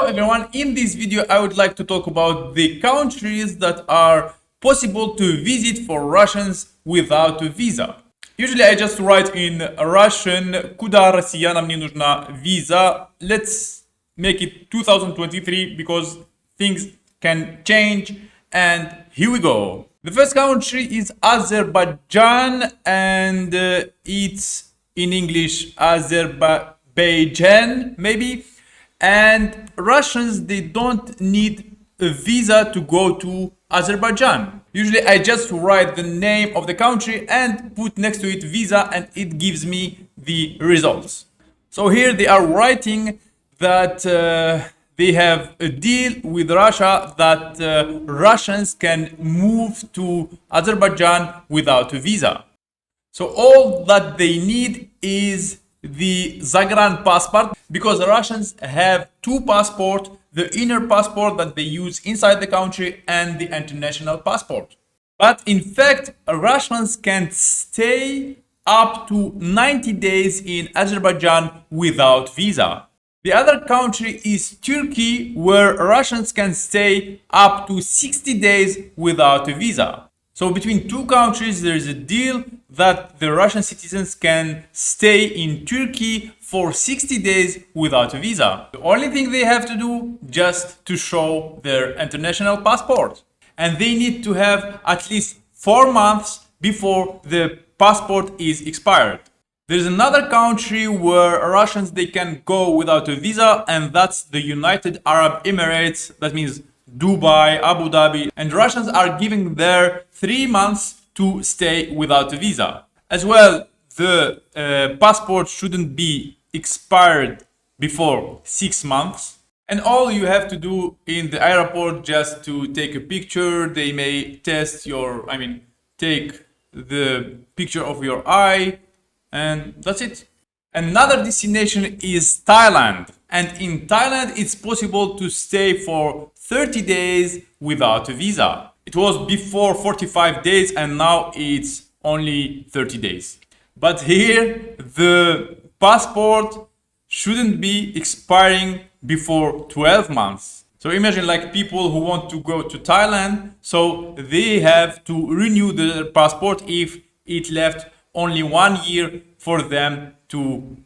everyone, in this video I would like to talk about the countries that are possible to visit for Russians without a visa. Usually I just write in Russian куда россиянам не нужна visa. Let's make it 2023 because things can change, and here we go. The first country is Azerbaijan, and it's in English Azerbaijan maybe. And Russians, they don't need a visa to go to Azerbaijan. Usually I just write the name of the country and put next to it visa, and it gives me the results. So here they are writing that they have a deal with Russia that Russians can move to Azerbaijan without a visa. So all that they need is the Zagran passport, because Russians have two passports, the inner passport that they use inside the country and the international passport. But in fact, Russians can stay up to 90 days in Azerbaijan without visa. The other country is Turkey, where Russians can stay up to 60 days without a visa. So between two countries, there is a deal that the Russian citizens can stay in Turkey for 60 days without a visa. The only thing they have to do just to show their international passport. And they need to have at least 4 months before the passport is expired. There's another country where Russians, they can go without a visa, and that's the United Arab Emirates. That means Dubai, Abu Dhabi, and Russians are giving their 3 months to stay without a visa. As well, the passport shouldn't be expired before 6 months. And all you have to do in the airport just to take a picture. They may test take the picture of your eye, and that's it. Another destination is Thailand. And in Thailand, it's possible to stay for 30 days without a visa. It was before 45 days, and now it's only 30 days. But here, the passport shouldn't be expiring before 12 months. So imagine like people who want to go to Thailand, so they have to renew their passport if it left only 1 year for them to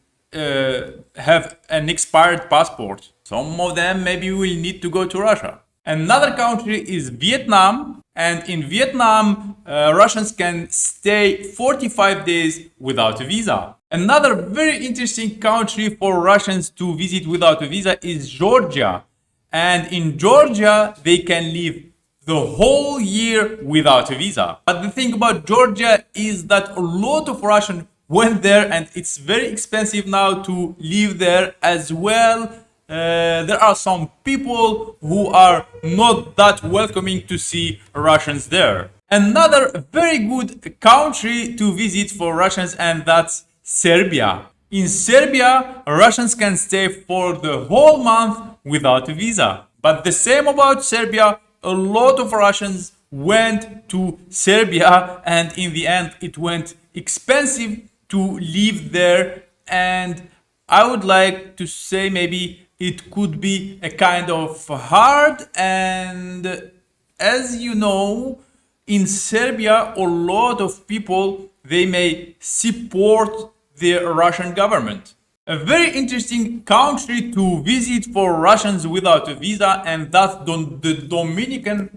have an expired passport. Some of them maybe will need to go to Russia. Another country is Vietnam, and in Vietnam, Russians can stay 45 days without a visa. Another very interesting country for Russians to visit without a visa is Georgia. And in Georgia, they can live the whole year without a visa. But the thing about Georgia is that a lot of Russians went there, and it's very expensive now to live there as well. There are some people who are not that welcoming to see Russians there. Another very good country to visit for Russians, and that's Serbia. In Serbia, Russians can stay for the whole month without a visa. But the same about Serbia, a lot of Russians went to Serbia, and in the end it went expensive to live there. And I would like to say maybe it could be a kind of hard, and as you know, in Serbia, a lot of people, they may support the Russian government. A very interesting country to visit for Russians without a visa, and that's the Dominican,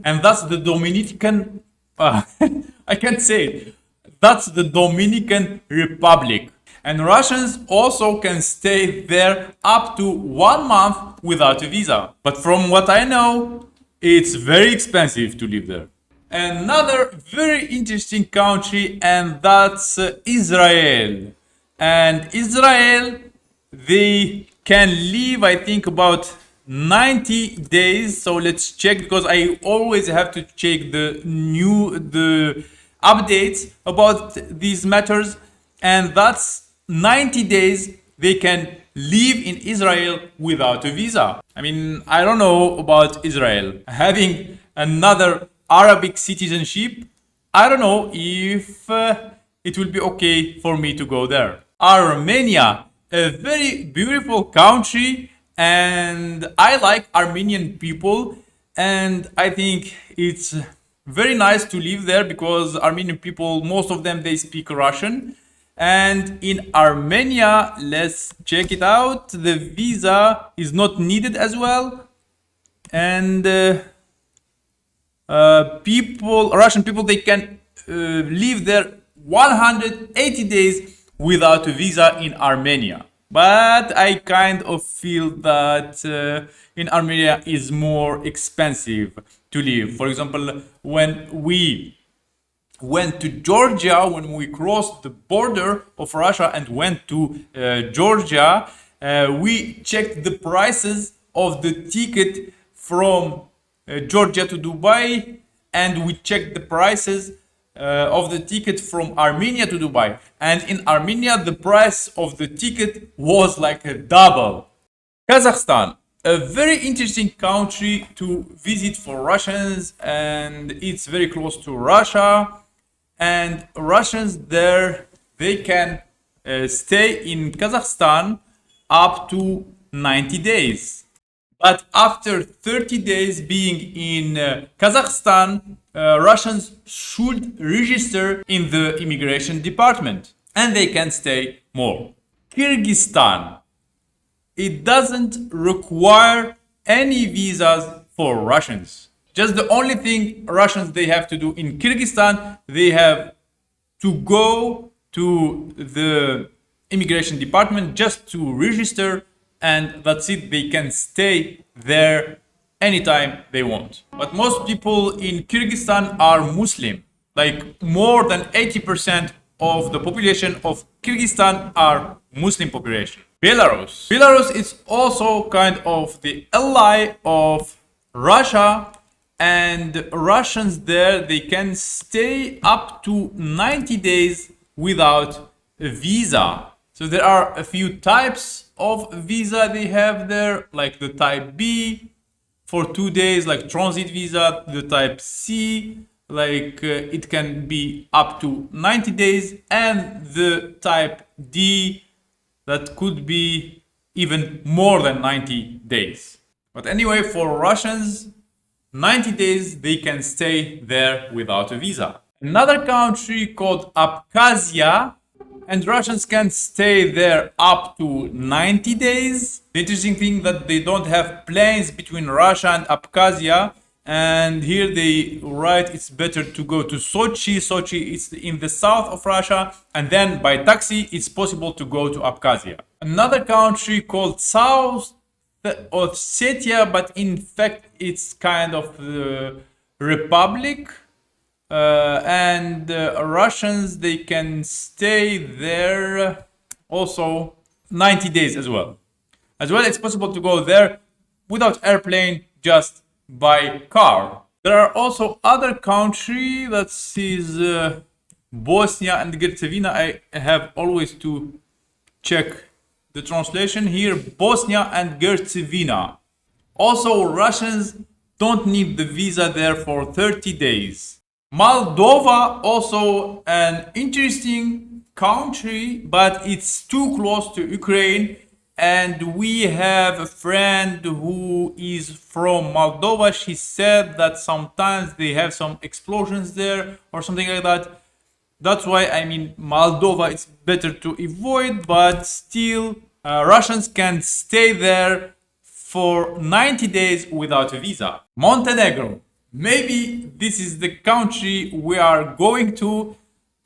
I can't say it. That's the Dominican Republic. And Russians also can stay there up to 1 month without a visa. But from what I know, it's very expensive to live there. Another very interesting country, and that's Israel. And Israel, they can live, I think, about 90 days. So let's check, because I always have to check the updates about these matters. And that's 90 days they can live in Israel without a visa. I don't know about Israel having another Arabic citizenship. I don't know if it will be okay for me to go there. Armenia, a very beautiful country, And I like Armenian people, and I think it's very nice to live there because Armenian people, most of them, they speak Russian. And in Armenia, let's check it out. The visa is not needed as well, and Russian people, they can live there 180 days without a visa in Armenia. But I kind of feel that in Armenia is more expensive to live. For example, when we went to Georgia, when we crossed the border of Russia and went to Georgia, we checked the prices of the ticket from Georgia to Dubai, and we checked the prices of the ticket from Armenia to Dubai. And in Armenia, the price of the ticket was like a double. Kazakhstan, a very interesting country to visit for Russians, and it's very close to Russia. And Russians there, they can stay in Kazakhstan up to 90 days. But after 30 days being in Kazakhstan, Russians should register in the immigration department and they can stay more. Kyrgyzstan, it doesn't require any visas for Russians. Just the only thing Russians they have to do in Kyrgyzstan, they have to go to the immigration department just to register, and that's it. They can stay there anytime they want. But most people in Kyrgyzstan are Muslim. Like more than 80% of the population of Kyrgyzstan are Muslim population. Belarus. Belarus is also kind of the ally of Russia, and Russians there, they can stay up to 90 days without a visa. So there are a few types of visa they have there, like the type B for 2 days, like transit visa, the type C, like it can be up to 90 days, and the type D that could be even more than 90 days. But anyway, for Russians, 90 days they can stay there without a visa. Another country called Abkhazia, and Russians can stay there up to 90 days. The interesting thing that they don't have planes between Russia and Abkhazia, and here they write it's better to go to Sochi. Sochi is in the south of Russia, and then by taxi it's possible to go to Abkhazia. Another country called South Ossetia, but in fact it's kind of the republic. And Russians, they can stay there also 90 days as well. As well, it's possible to go there without airplane, just by car. There are also other countries that is Bosnia and Herzegovina. I have always to check the translation here. Bosnia and Herzegovina. Also, Russians don't need the visa there for 30 days. Moldova, also an interesting country, but it's too close to Ukraine. And we have a friend who is from Moldova. She said that sometimes they have some explosions there or something like that. That's why, I mean, Moldova it's better to avoid, but still Russians can stay there for 90 days without a visa. Montenegro. Maybe this is the country we are going to.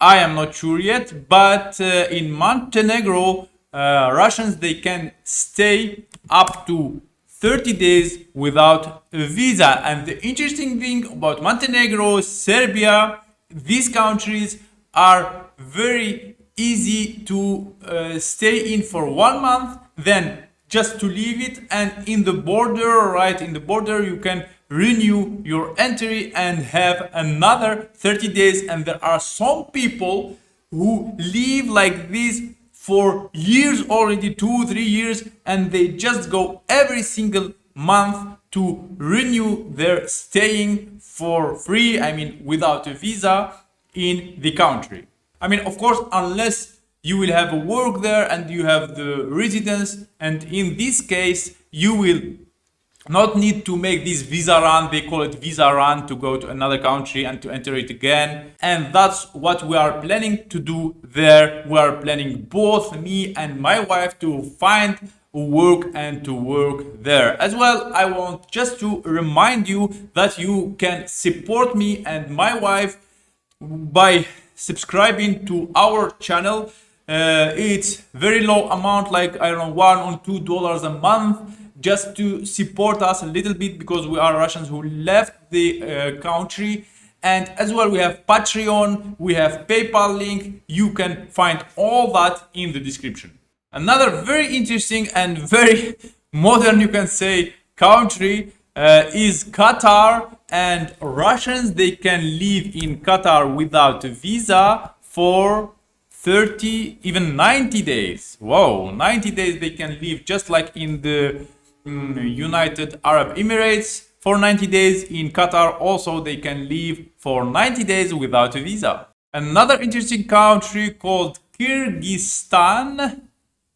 I am not sure yet, but in Montenegro, Russians, they can stay up to 30 days without a visa. And the interesting thing about Montenegro, Serbia, these countries are very easy to stay in for 1 month, then just to leave it, and in the border, right in the border, you can renew your entry and have another 30 days. And there are some people who live like this for years already, 2-3 years, and they just go every single month to renew their staying for free, I mean without a visa in the country. I mean, of course, unless you will have a work there and you have the residence, and in this case you will not need to make this visa run. They call it visa run, to go to another country and to enter it again. And that's what we are planning to do there. We are planning, both me and my wife, to find work and to work there as well. I want just to remind you that you can support me and my wife by subscribing to our channel. It's very low amount, like I don't know, $1 or $2 a month, just to support us a little bit, because we are Russians who left the country. And as well, we have Patreon, we have PayPal link. You can find all that in the description. Another very interesting and very modern, you can say, country is Qatar. And Russians, they can live in Qatar without a visa for 30, even 90 days. Whoa, 90 days they can live, just like in the United Arab Emirates for 90 days. In Qatar also they can live for 90 days without a visa. Another interesting country called Kyrgyzstan.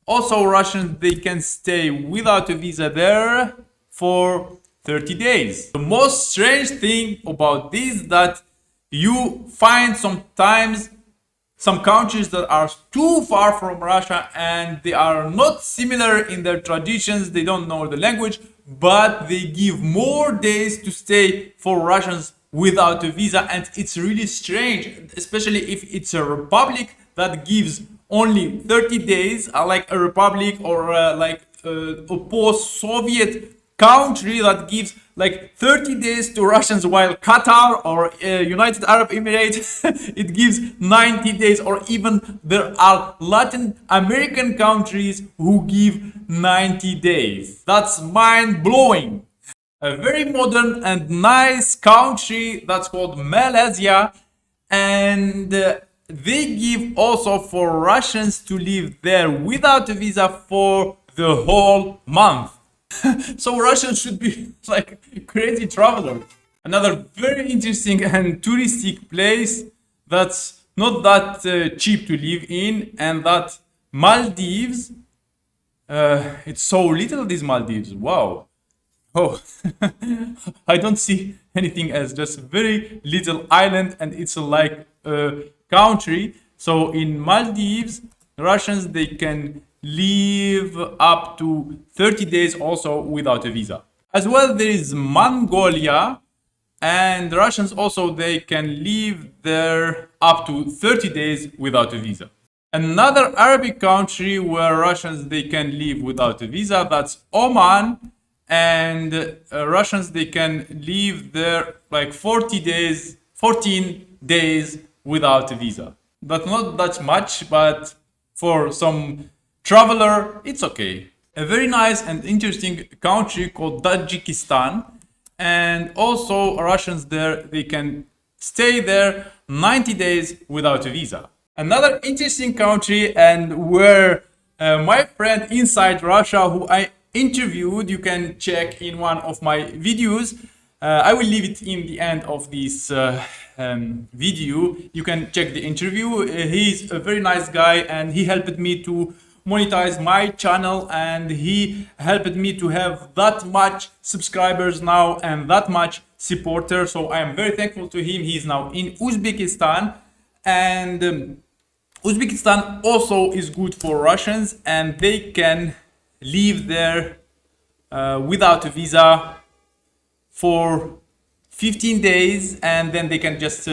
Also Russians, they can stay without a visa there for 30 days. The most strange thing about this is that you find sometimes some countries that are too far from Russia and they are not similar in their traditions, they don't know the language, but they give more days to stay for Russians without a visa. And it's really strange, especially if it's a republic that gives only 30 days, like a republic, or like a post-Soviet country that gives like 30 days to Russians, while Qatar or United Arab Emirates it gives 90 days, or even there are Latin American countries who give 90 days. That's mind-blowing. A very modern and nice country that's called Malaysia, and they give also for Russians to live there without a visa for the whole month. So Russians should be like crazy travelers. Another very interesting and touristic place that's not that cheap to live in, and that Maldives. It's so little, these Maldives. Wow. Oh, I don't see anything as just very little island, and it's like a country. So in Maldives, Russians, they can live up to 30 days also without a visa. As well, there is Mongolia, and Russians also, they can live there up to 30 days without a visa. Another Arabic country where Russians, they can live without a visa, that's Oman, and Russians, they can live there like 14 days without a visa. That's not that much, but for some traveler, it's okay. A very nice and interesting country called Tajikistan, and also Russians there, they can stay there 90 days without a visa. Another interesting country, and where my friend inside Russia, who I interviewed, you can check in one of my videos. I will leave it in the end of this video. You can check the interview. He's a very nice guy, and he helped me to monetize my channel, and he helped me to have that much subscribers now and that much supporters. So I am very thankful to him. He's now in Uzbekistan, and Uzbekistan also is good for Russians, and they can live there without a visa for 15 days, and then they can just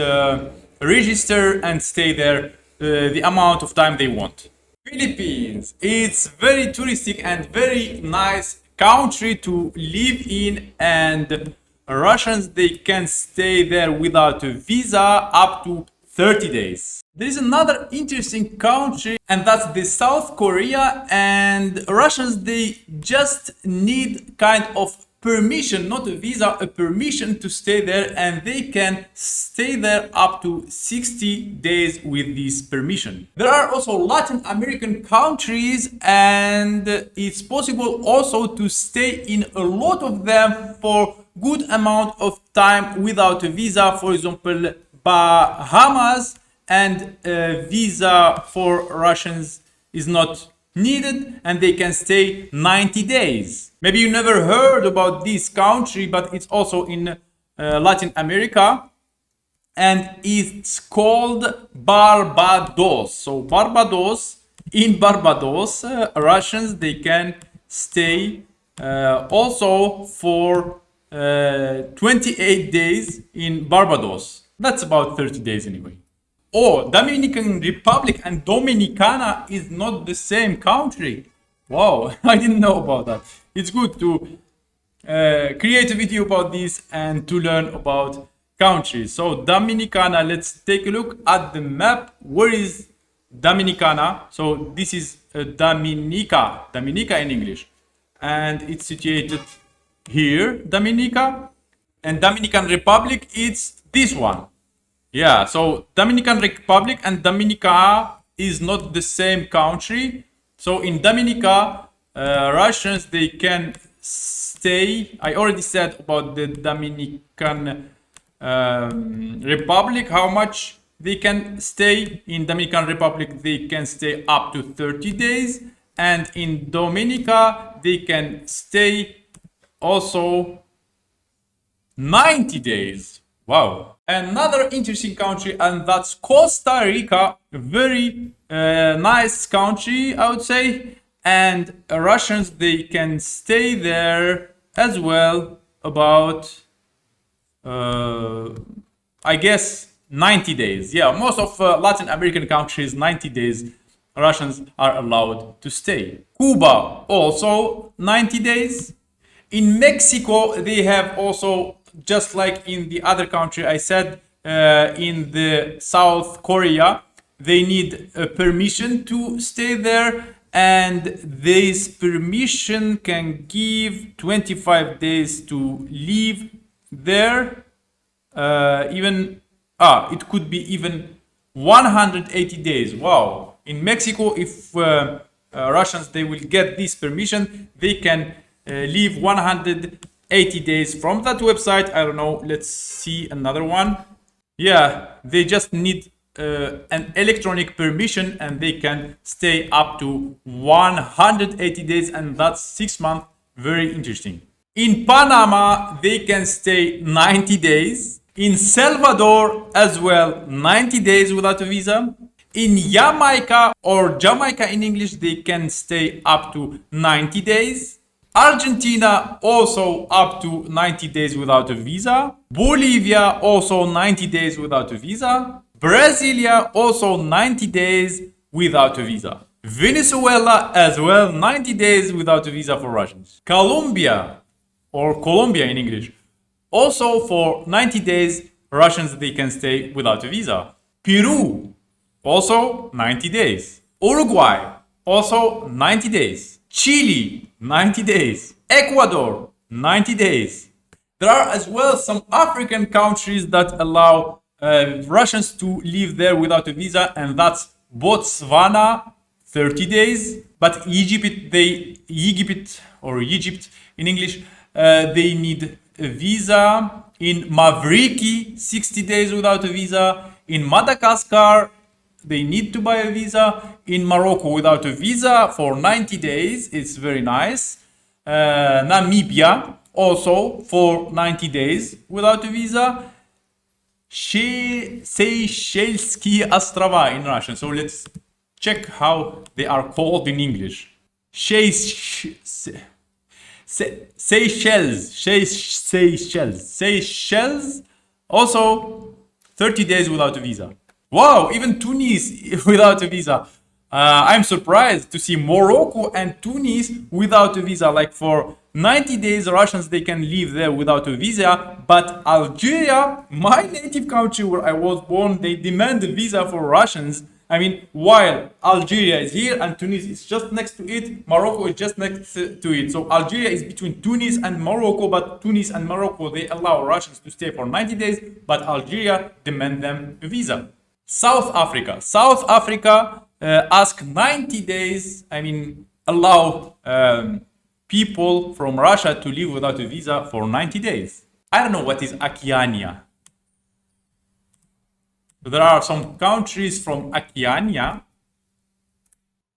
register and stay there the amount of time they want. Philippines, it's very touristic and very nice country to live in, and Russians, they can stay there without a visa up to 30 days. There is another interesting country, and that's the South Korea, and Russians, they just need kind of permission, not a visa, a permission to stay there, and they can stay there up to 60 days with this permission. There are also Latin American countries, and it's possible also to stay in a lot of them for good amount of time without a visa. For example, Bahamas and visa for Russians is not needed, and they can stay 90 days. Maybe you never heard about this country, but it's also in Latin America, and it's called Barbados. So in Barbados, Russians, they can stay also for 28 days in Barbados. That's about 30 days anyway. Oh, Dominican Republic and Dominicana is not the same country. Wow, I didn't know about that. It's good to create a video about this and to learn about countries. So Dominicana, let's take a look at the map. Where is Dominicana? So this is Dominica in English. And it's situated here, Dominica. And Dominican Republic, it's this one. Yeah, so Dominican Republic and Dominica is not the same country. So in Dominica, Russians, they can stay. I already said about the Dominican Republic, how much they can stay. In Dominican Republic, they can stay up to 30 days. And in Dominica, they can stay also 90 days. Wow. Another interesting country, and that's Costa Rica. Very nice country, I would say. And Russians, they can stay there as well about, I guess, 90 days. Yeah, most of Latin American countries, 90 days, Russians are allowed to stay. Cuba, also 90 days. In Mexico, they have also, just like in the other country I said, in the South Korea, they need a permission to stay there, and this permission can give 25 days to live there. It could be even 180 days. Wow. In Mexico, if Russians, they will get this permission, they can live 180 days from that website. I don't know, let's see another one. Yeah, they just need an electronic permission, and they can stay up to 180 days, and that's 6 months. Very interesting. In Panama, they can stay 90 days. In Salvador as well, 90 days without a visa. In Jamaica, or Jamaica in English, they can stay up to 90 days. Argentina, also up to 90 days without a visa. Bolivia, also 90 days without a visa. Brasilia, also 90 days without a visa. Venezuela as well, 90 days without a visa for Russians. Colombia, or Colombia in English, also for 90 days, Russians, they can stay without a visa. Peru, also 90 days. Uruguay, also 90 days. Chile, 90 days. Ecuador, 90 days. There are as well some African countries that allow Russians to live there without a visa, and that's Botswana, 30 days. But Egypt in English, they need a visa. In Mavriki, 60 days without a visa. In Madagascar, they need to buy a visa. In Morocco, without a visa for 90 days. It's very nice. Namibia, also for 90 days without a visa. Seychelski Ostrova in Russian. So let's check how they are called in English. Seychelles, also 30 days without a visa. Wow, even Tunis without a visa. I'm surprised to see Morocco and Tunis without a visa. Like for 90 days, Russians, they can live there without a visa. But Algeria, my native country where I was born, they demand a visa for Russians. I mean, while Algeria is here and Tunis is just next to it, Morocco is just next to it. So Algeria is between Tunis and Morocco, but Tunis and Morocco, they allow Russians to stay for 90 days, but Algeria demand them a visa. South Africa ask 90 days, allow people from Russia to live without a visa for 90 days. I don't know what is Akiania. There are some countries from Oceania.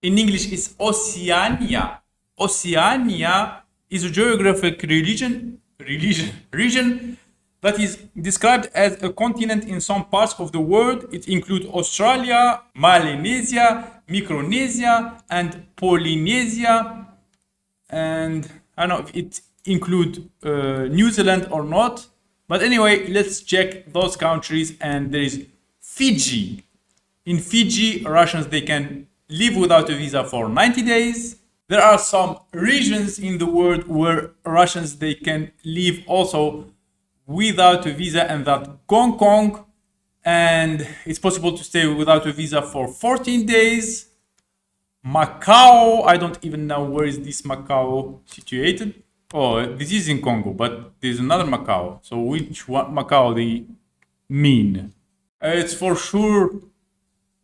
In English, it's Oceania. Oceania is a geographic region that is described as a continent in some parts of the world. It includes Australia, Melanesia, Micronesia, and Polynesia. And I don't know if it includes New Zealand or not. But anyway, let's check those countries. And there is Fiji. In Fiji, Russians, they can live without a visa for 90 days. There are some regions in the world where Russians, they can live also without a visa, and that Hong Kong, and it's possible to stay without a visa for 14 days. Macau, I don't even know where is this Macau situated. Oh, this is in Congo, but there's another Macau. So which one Macau they mean? It's for sure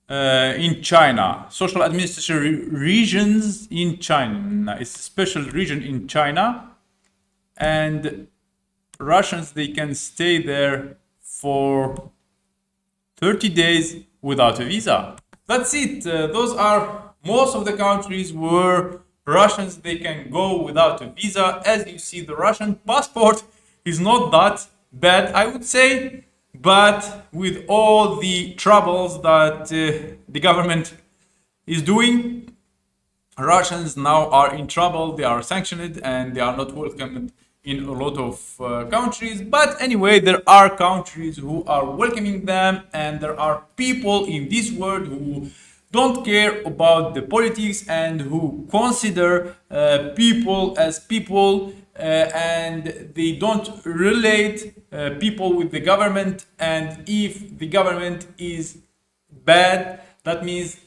in China. Social administration regions in China. It's a special region in China. And Russians, they can stay there for 30 days without a visa. That's it. Those are most of the countries where Russians, they can go without a visa. As you see, the Russian passport is not that bad, I would say. But with all the troubles that the government is doing, Russians now are in trouble. They are sanctioned and they are not welcomed in a lot of countries. But anyway, there are countries who are welcoming them, and there are people in this world who don't care about the politics and who consider people as people, and they don't relate people with the government. And if the government is bad, that means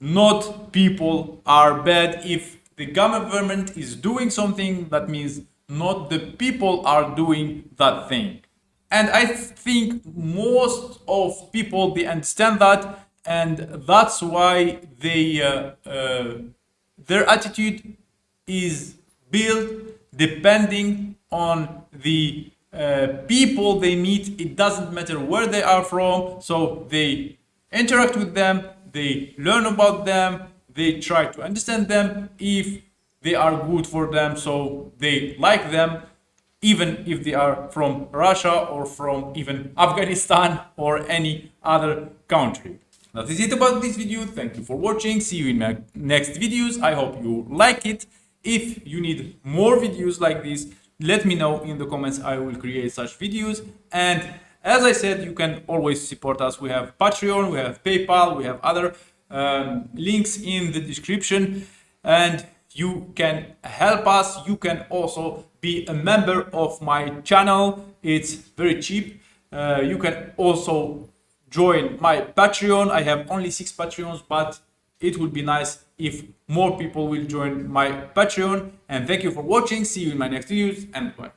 not people are bad. If the government is doing something, that means not the people are doing that thing. And I think most of people, they understand that, and that's why their attitude is built depending on the people they meet. It doesn't matter where they are from, so they interact with them, they learn about them, they try to understand them. If they are good for them, so they like them, even if they are from Russia or from even Afghanistan or any other country. That is it about this video. Thank you for watching. See you in my next videos. I hope you like it. If you need more videos like this, let me know in the comments. I will create such videos. And as I said, you can always support us. We have Patreon, we have PayPal, we have other links in the description, and you can help us. You can also be a member of my channel. It's very cheap. You can also join my Patreon. I have only 6 Patreons, but it would be nice if more people will join my Patreon. And thank you for watching. See you in my next videos, and bye.